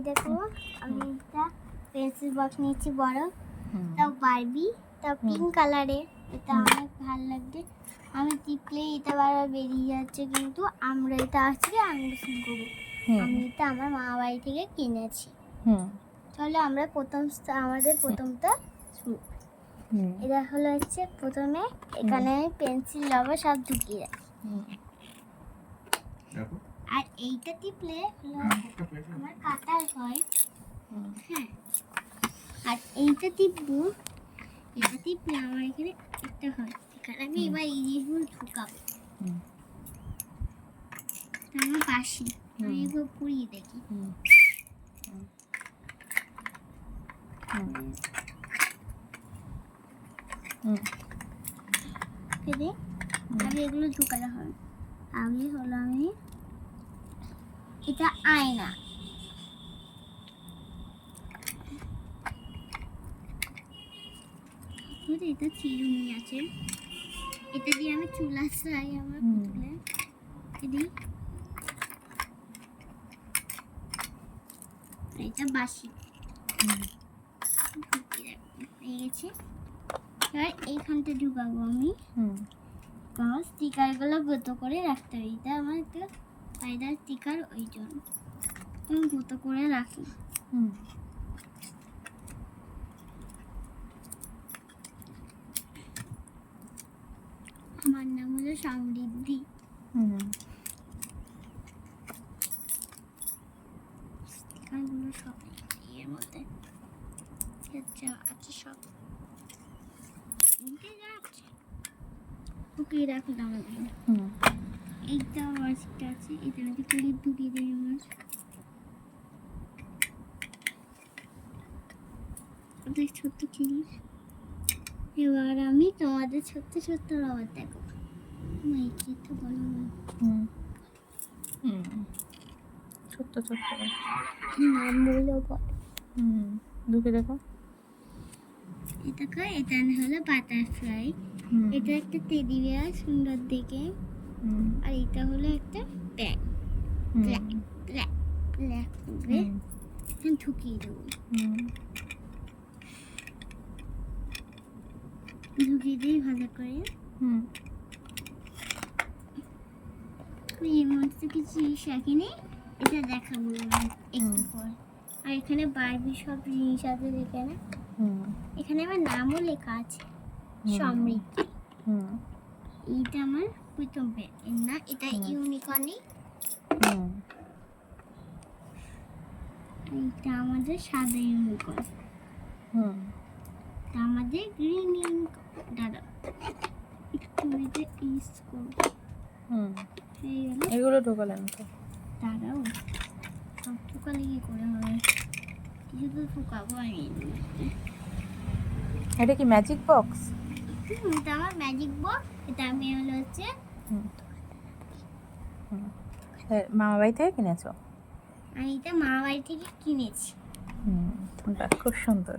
এই দেখো আমি একটা পেন্সিল বক্স নিয়েছি বড়, তাও বারবি, তাও পিঙ্ক কালারের। এটা অনেক ভালো লাগছে। আমি টিপলে এটা বারবার বেরিয়ে যাচ্ছে, কিন্তু আমরা এটা আজকে আনবক্সিং করবো। আমি এটা আমার মা বাড়ি থেকে কিনেছি। চলো আমরা আমাদের প্রথমটা শুরু। এটা হলো হচ্ছে প্রথমে এখানে আমি পেন্সিল রবার সব ঢুকিয়ে রাখি। আর এইটা টিপলে আমার কাটার হয়। হ্যাঁ, আর এইটা টিপবো, এটা টিপলে আমার এখানে একটা হয়। এখানে আমি এবার এই জিনিসগুলো ঢুকাবো। আমার বাসি আমি এগুলো পুড়িয়ে দেখি। আমি এগুলো ঢুকাতে হবে। আমি এটা আয়না। এটা চিরুনি আছে, এটা দিয়ে আমি চুল আঁচড়াই আমার পুতুলে। এটা বাসি হয়ে গেছে। এবার এইখানটা ঢুকাবো আমি। স্টিকারগুলো গুঁতো করে রাখতে হবে। এটা আমার একটা ফায়দার স্টিকার, ওই জন্য আমি গুঁতো করে রাখি। আমার নাম হলো সমৃদ্ধি। স্টিকারগুলো সব এর মধ্যে আছে সব। ওকে রাখলাম। এইটা ওয়াশটা আছে, এটা মধ্যে ক্লিপ ঢুকিয়ে দিই আমার। ওদের ছোট্ট ক্লিপ। এবার আমি তোমাদের ছোট্ট ছোট্ট রবার দেখো। মাইকে তো বলো না। ছোট্ট ছোট্ট নাম বলো বল। ঢুকে দেখো। এটা হলো বাটারফ্লাই। এটা একটা টেডি বিয়ার সুন্দর দেখে। আর এটা হলো একটা ব্যাগ। ব্ল্যাক করে ঢুকিয়ে দেবো। ঢুকিয়ে দিই ভালো করে। এর মধ্যে কিছু জিনিস রাখিনি, এটা দেখাবো একটু পর। আর এখানে বারবি সব জিনিস আছে। এখানে আমার নামও লেখা আছে, সমৃদ্ধি। এইটা আমার প্রথম ব্যাগ না, এটা ইউনিকর্নই। এইটা আমাদের সাদা ইউনিকর্ন। এটা আমাদের গ্রিন ইউনিকর্ন। দাদা একটু এটা ইউজ করব। এগুলো ঢোকালেন তো। দাঁড়াও, সব ঢোকালে কি করে হবে? কিছু তো ঢোকাবো আমি। এটা কি ম্যাজিক বক্স? এটা আমার ম্যাজিক বক্স। এটা আমি হচ্ছে মামা বাড়ি থেকে কিনেছো? আমি এটা মামা বাড়ি থেকে কিনেছি। খুব সুন্দর।